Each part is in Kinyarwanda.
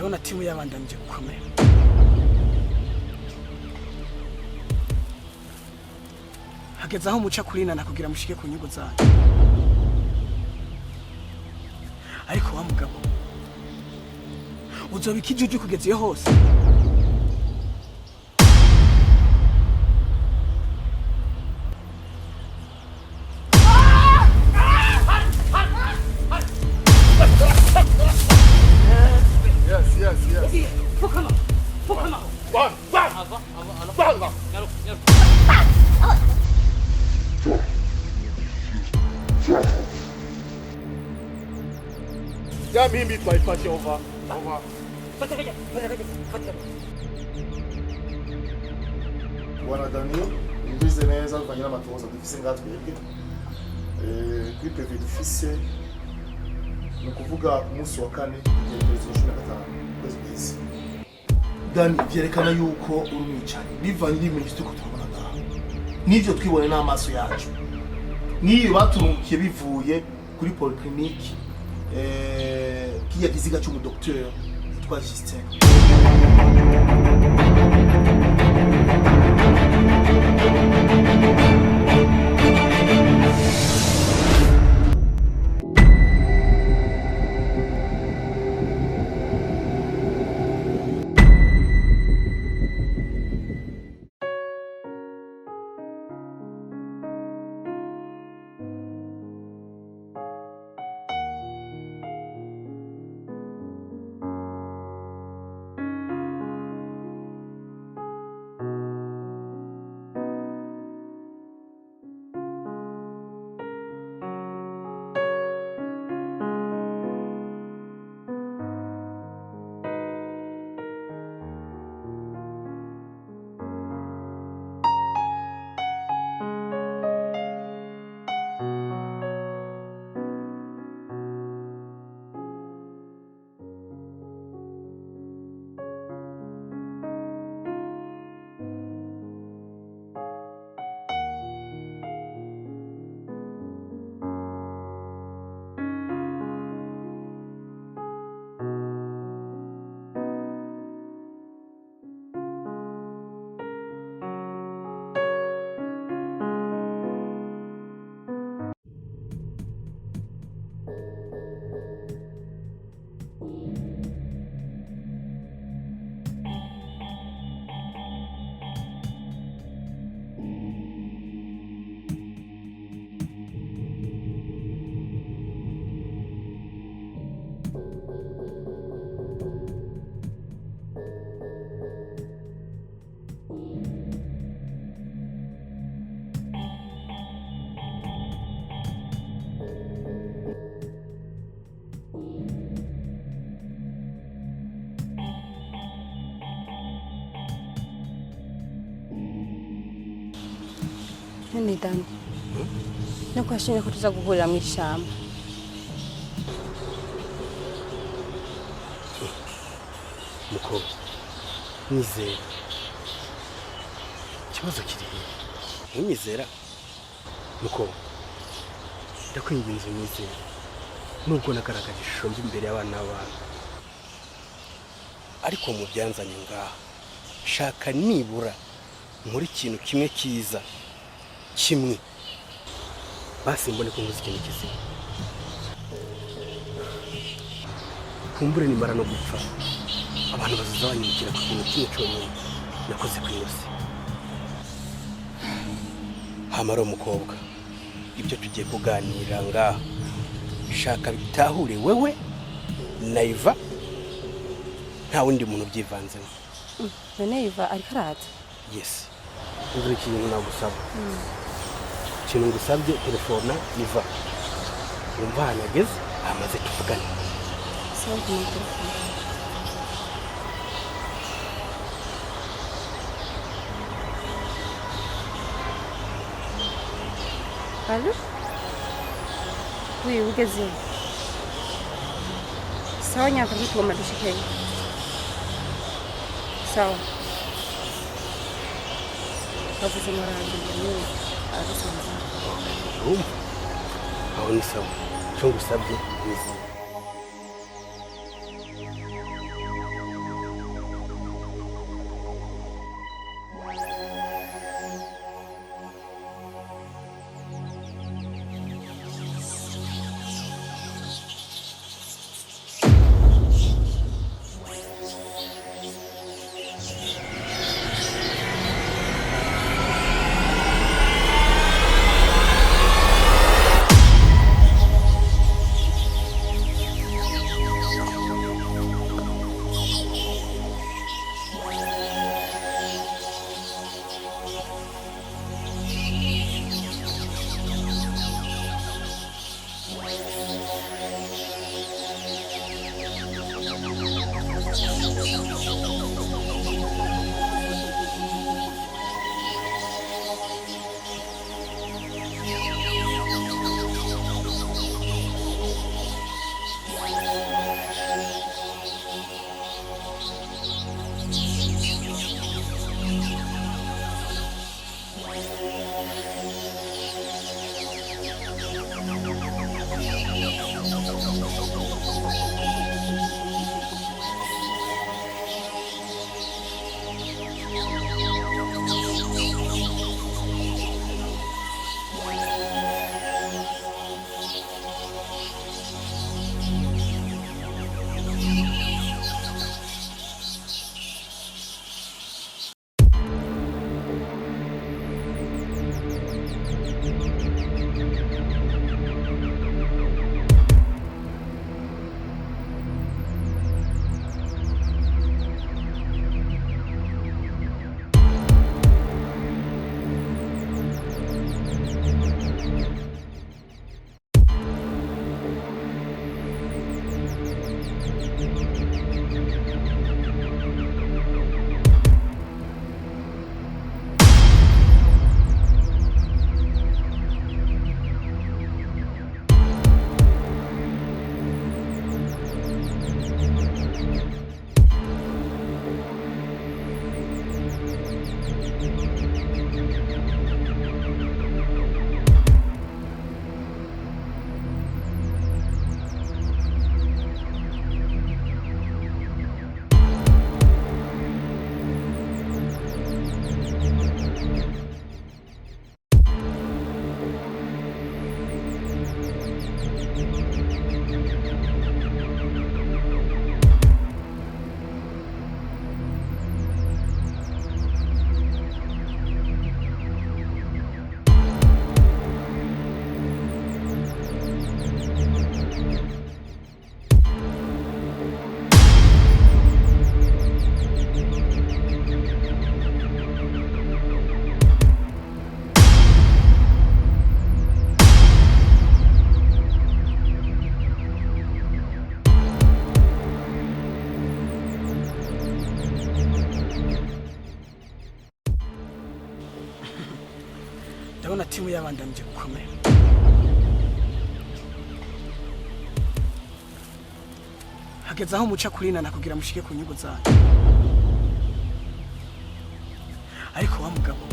ndabona timu yabandanije gukomera. Hageze aho muca kurinana kugira mushike ku nyungu zanyu. Ariko wa mugabo uzobika ijuju kugeza iyo hose. Ya mimi twaifashe over. Bwana Daniel, imbize neza kufanyira amatohoza dufise ngatwebwe. Kuri PV dufise no kuvuga umunsi wa kane igerekezo 15 kwezi kwezi. Dani vyerekana yuko uri umwicanyi bivanye n'ibintu byo kuturabona ngaha. Nivyo twibone n'amaso yacu. Niyo baturukiye bivuye kuri polyclinique qui a des gars comme docteur yitwa Justin. None Dani, nuko washimye ko tuza guhurira mu ishamba. Muko, nizera. Ikibazo kirihe? Ntunyizera? Muko, ndakwinginze unyizera. Nubwo nagaragaje ishusho mbi imbere y'abana b'abantu. Ariko mu byanzanye ngaha, shaka nibura muri ikintu kimwe kiza. Kimwe basi mbone ko nkuzi ikintu kizima. Kumbure nimara no gupfa abantu bazaza banyibukira ku kintu kimwe cyonyine nakoze ku isi. Hamaro umukobwa, ibyo tugiye kuganira ngaha shaka bitahure wewe na Iva, nta wundi muntu byivanzemo. None Iva ariko araza? Yes, uri ikintu nagusaba. Ikintu ngusabye telefona Iva. Umva hanageze amaze tuvugana. Sawa telefone. Allô? Oui, ugeze. Sawa nyaka bituma dushikeye. Sawa. Bavuze murangiye arasanza. Aho ni sawa. Cyo ngusabye n'izi. ndabona timu y'abandamije gukomera. Hageze aho muca kurinana kugira mushike ku nyungu zanyu. Ariko wa mugabo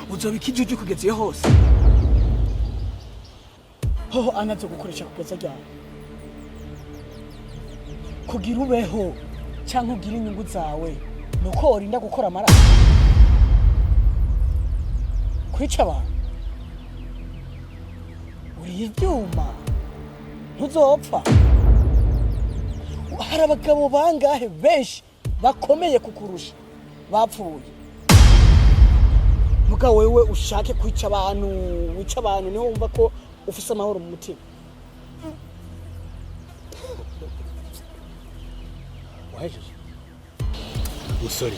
uzobika ijuju kugeza iyo hose. Hoho anazo gukoresha kugeza ryari? Kugira ubeho cyangwa ugira inyungu zawe nuko orinda gukora amaraso. Kwica abantu uri ibyuma ntuzopfa. Hari abagabo bangahe benshi bakomeye kukurusha bapfuye, mugabo wewe ushake kwica abantu, wica abantu niho wumva ko ufise amahoro mu mutima. wajeje musore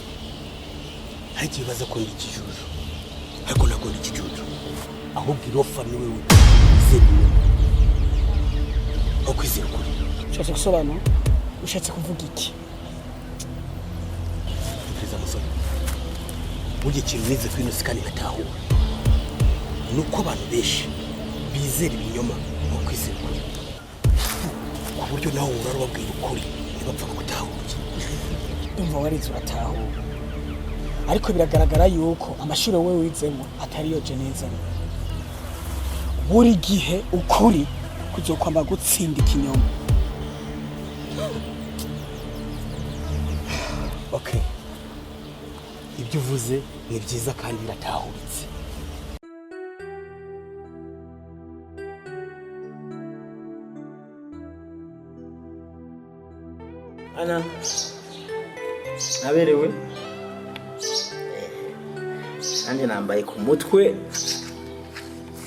hagiye baza ko ndikijuju ariko nako ndikijuju ahubwo irofa niwe uzemye okwizera kuri cyose gusobanura ushatse kuvuga iki? Perezida musore uje kintu nize kwino sikani gatahura nuko abantu benshi bizera ibinyoma okwizera kuri ku buryo nawe urarubabwira ukuri ntibapfa gutahura. Ndumva warize uratahura, ariko biragaragara yuko amashuri wewe wizemo atari yo neza. Buri gihe ukuri kuzokwamba gutsinda ikinyoma. Okay, ibyo uvuze ni byiza kandi biratahuritse. Ana naberewe nanjye nambaye ku mutwe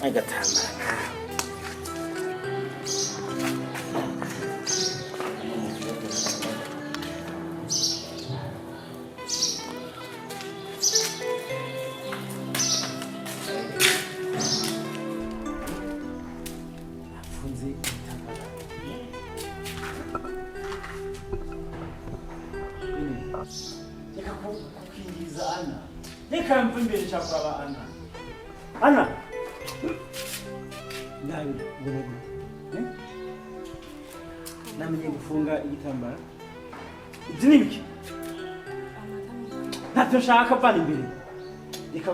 agatambara. Nika mpimbele cha kwa Ana. Ana. Nawe gurugu. Namenye gufunga igitambara. Ibyo ni biki? Ntacyo nshaka pali imbere. Nika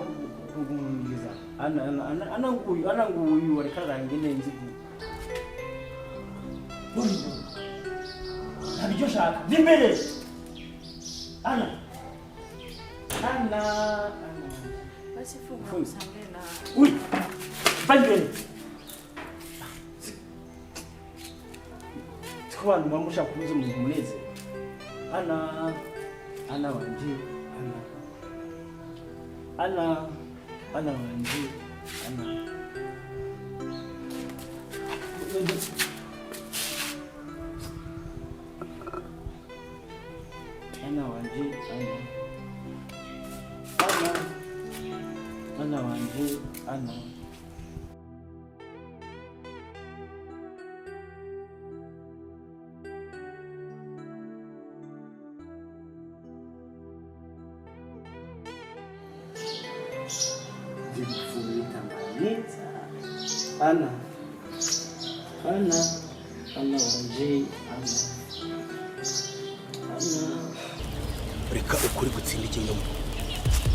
kugumiriza. Ana nguyu wari karange nenzi. Ntabyo nshaka. Bimbere. Ana. Ana. Basi funga usambe na. Ui. Bangeni. Twanu mwamusha kuzo muneze. Ana wanje. Ana wanje. Ana wanje. Ana wanje. Ana wanje. Anje reka ukuri gutsinda ikinyoma.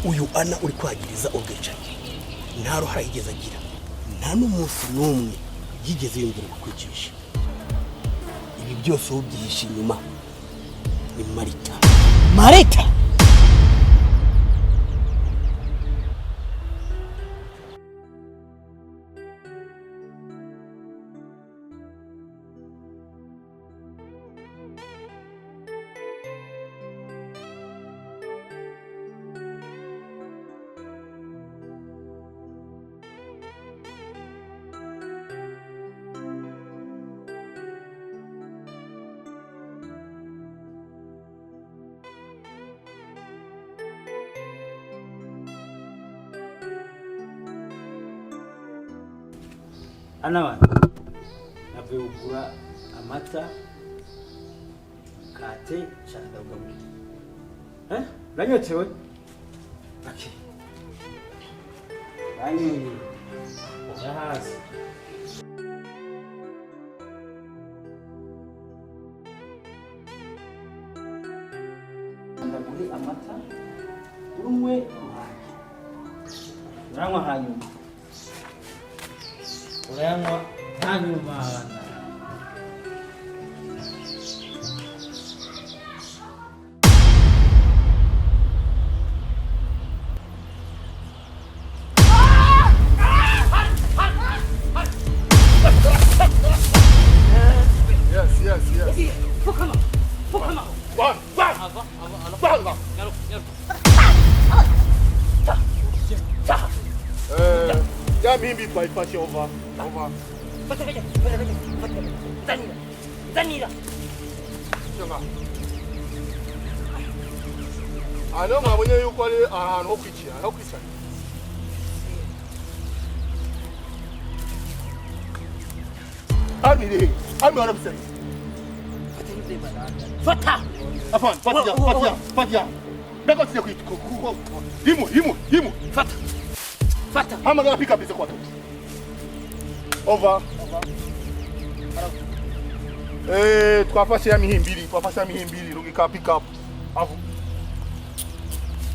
Uyu Ana uri kwagiriza ubwicanyi nta ruhara yigeze agira, nta n'umunsi n'umwe yigeze yongera kukwicisha. Ibi byose ubyihishe inyuma ni Marita. Marita? Ana wa navuye kugura amata kate shaka kugaburira uranyotewe okay banyoye hasi ndaguhe amata urumwe uranywa hanyuma uranywa hanyuma Yes. Ya mimi bypass over. Danira. Ano mwabonye yuko ari ahantu ho kwikira, ho kwisana. Amire warabise. Fata. Afan, Fatia. Beko tije kuko. Himu. Fata. Hamagara pick up ize kwato. Over. Twafashe ya mihimbiri, rugika pick up. Avu.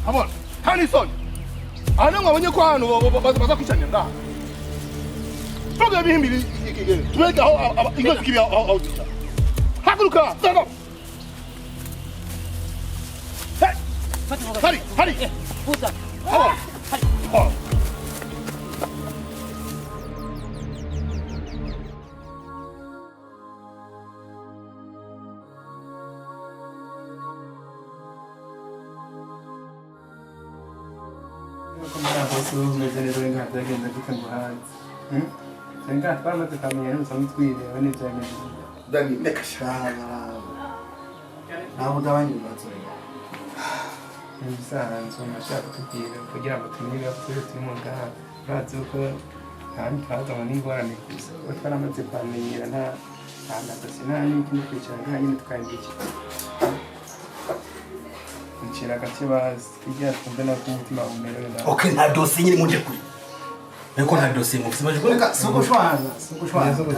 Hamon, Hanison. Ano mwabonye ko hano baza kwicanya nda. Toga mihimbiri ikigere. Tweka aho ingozi kibi aho. Haguruka, stand up. Hey! Hurry! Puta. Hamon. umeze neza nka byagenze gute ngo hanze senga twamaze kamenya n'usanzwe twireba n'ibyo yameze Dani nekashara nabo gabanye batsoye ibisanzwe nashaka kutubwira kugira ngo tumenye ko turi mu ngaha bazi ko kandi twazanywe n'ingorane gusa ko twaramaze kwamenyera nta nadose nta n'ikindi kwicara nta nyine tukayigiki Nchira kachibazi kijya twumve na kumutima umerewe na Okay, nta dossier nyine muje kuri. Eko nta dossier mufite maje kuri. Suko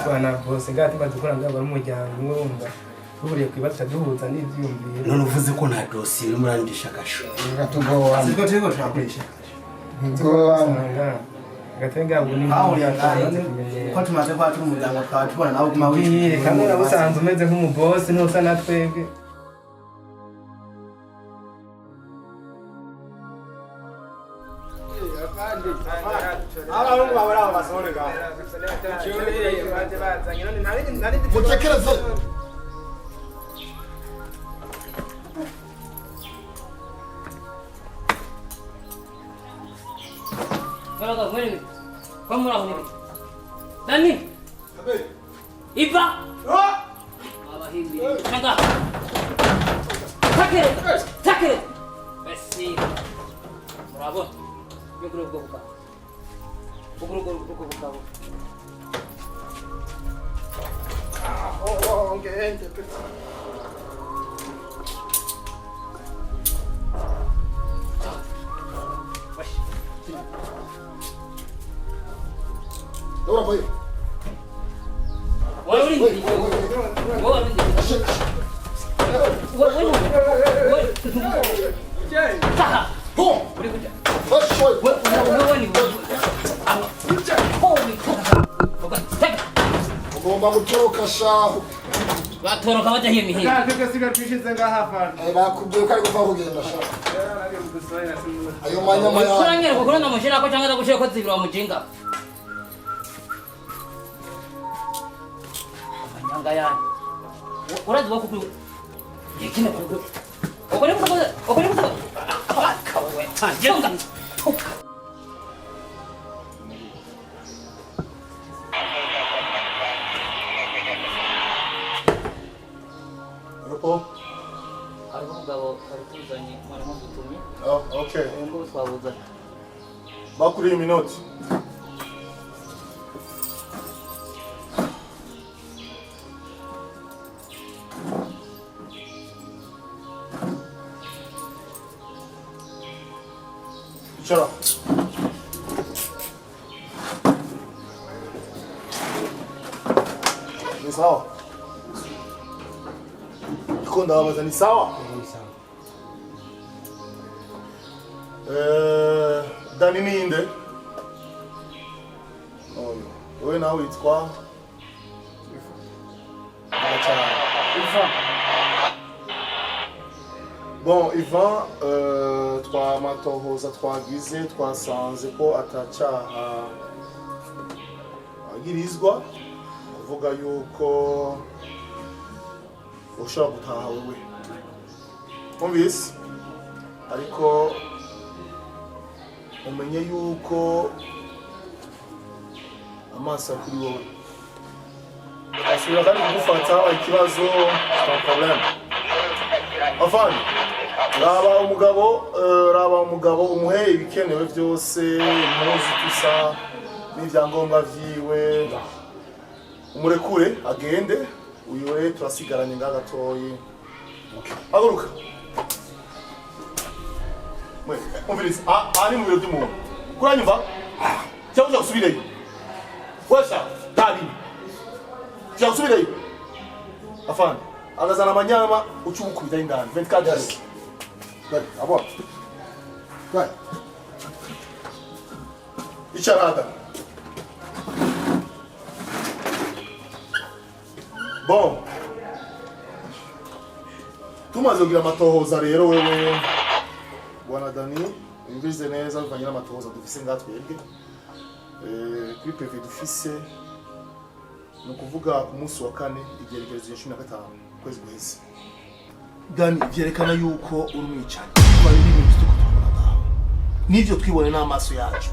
shwana bose ngati badukora ngaba mu muryango ngomba duhuriye kwibata duhuza n'ivyumviro. None uvuze ko nta dossier uri murandisha gasho. Ngatugowa. Siko twakoresha. Ngowa. Gatenga buni aho yangane ko tumaze kwa turi umuryango twatubona nawe kuma wishimye. Kamwe nabusanzwe umeze nk'umuboss n'usa natwebwe. Abahungu babura basonega. Mutekereze. Baraga mwene. Kwa mura mwene. Dani. Iba. Abahimbi. Kanga. Takere. Besi. Bravo. Yogro goka. Ogro. Okay. Wala Ugomba gutoroka shaho. Batoroka bajya hiyo mihinga. Kaka siga twishize ngaha fana. Bakubwiye ko ari gupfa kugenda shaho. Ayo manyama ya. Kurangera ko kuranga mushira ko cyangwa gushira ko zibira mujinga. Amanyanga ya. Urazi bako ku. Yekina ko. Okore ko. Kawe. Yenga. Hari umugabo karutuzanye mwana mudutumye. Okay. Ngo twabuzanye. Bakuri iminoti. Icara. Ni sawa? Iko ndabaza ni sawa? Dani ninde? Oyo. Wewe nawe witwa? Ivan. Bon, Ivan, twamatohoza twagize twasanze ko atacaha agirizwa kuvuga yuko ushobora gutaha wewe. Umvise? Ariko umenye yuko amaso kuri wowe asubira kandi kugufata ikibazo nta problem. Afani raba umugabo umuhe ibikenewe byose impuzu tusa n'ibyangombwa vyiwe umurekure agende uyoye turasigaranye ngaha gatoyi. Haguruka. Mwe, umviriza. Ani mu biro by'umuntu. Kuranyumva? Cyangwa uja gusubireyo? Wesha, dadi. Uja gusubireyo? Afana, agazana amanyama ucubukubita indani. 24 heures. Dadi, abo. Dadi. Icharada. Bon. Tumaze kugira amatohoza rero wewe Bwana Dani, imvize neza bivanye n'amatohoza dufise ngatwebwe. Kuri PV dufise no kuvuga ku munsi wa kane igerekerezo ya 15 kwezi guheze. Dani vyerekana yuko uri umwicanyi. Bari n'ibintu by'ukutubona. Nivyo twibone n'amaso yacu.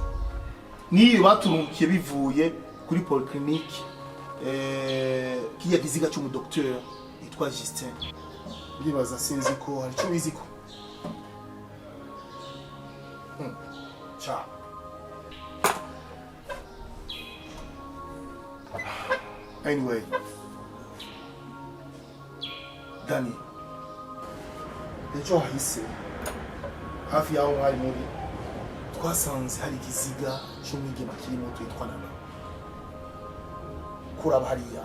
Niyo baturukiye bivuye kuri polyclinique kiya giziga cy'umudokteur yitwa Justin. Ndibaza sinzi ko hari cyo biziko. Ciao. Anyway, Dani, ejo hahise hafi yaho mwari muri twasanze hari ikiziga cy'umwigema kirimo twitwa Nana. Kuraba hariya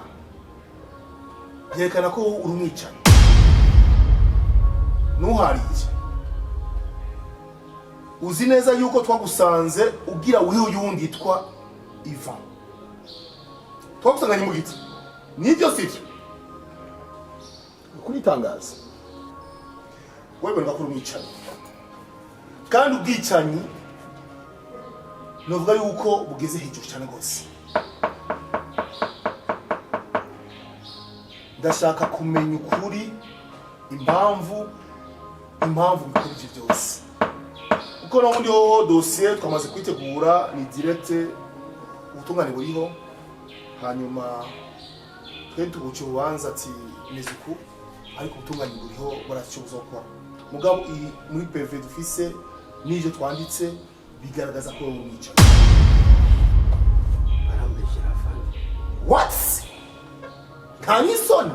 yerekana ko uri umwicanyi. Nuhariye uzi neza yuko twagusanze ugira wewe yundi yitwa Ivan. Twagusanganye mu giti. Nibyo sivyo? Kuri tangaza. Wewe ngakuru umwicanyi. Kandi ubwicanyi novuga yuko bugeze hejuru cyane gose. Ndashaka kumenya ukuri impamvu bikora ivyo byose. Uko no muri ho dossier twamaze kwitegura ni direct ubutungane buriho hanyuma twe tuguca urubanza ati nizuku ariko ubutungane buriho baracyo buzokora. Mugabo muri PV dufise n'ivyo twanditse bigaragaza ko uri umwicanyi. Barambeshyira afana. What? Kanison?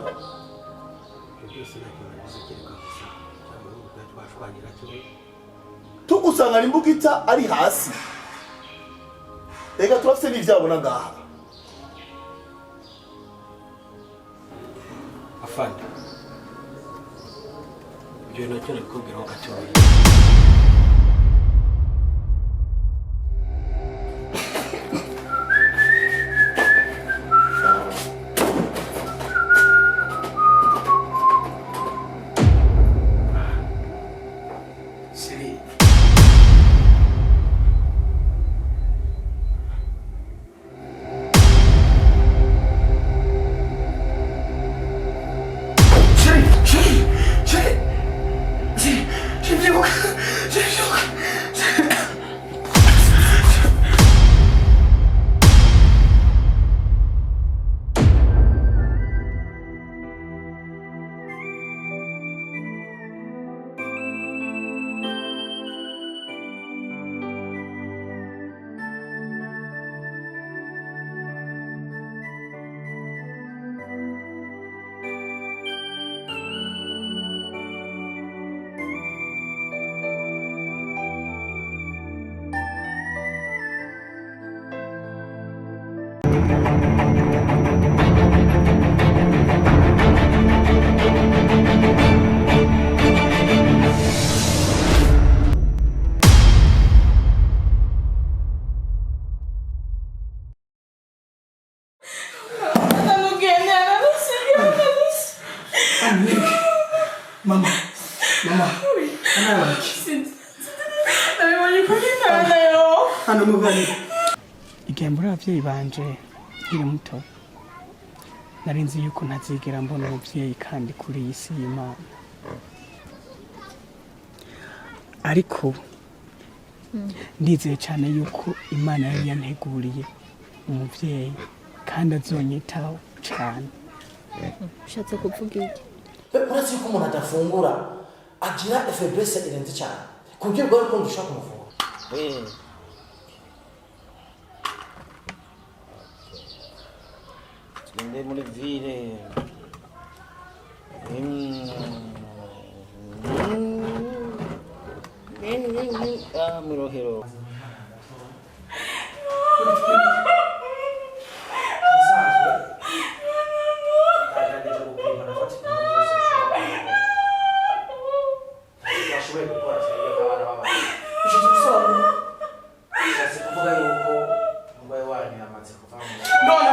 Tugusanga imbugita ari hasi. Ega turafite n'ivyabona ngaha. afande ibyo nacyo nabikubwiraho gatoya. Mama. Hano mugani. Igihe muri abavyeyi banje nkiri muto nari nzi yuko ntazigera mbona umuvyeyi kandi kuri iyi si y'Imana. Ariko ndizeye cyane yuko Imana yari yanteguriye umuvyeyi kandi azonyitaho cyane. Ushatse kuvuga iki? Uretse yuko umuntu adafungura agira faiblesse irenze cyane kubyo bwo ko ndushaka kumuvura. Tugende muri ville. Mu Rohero. No.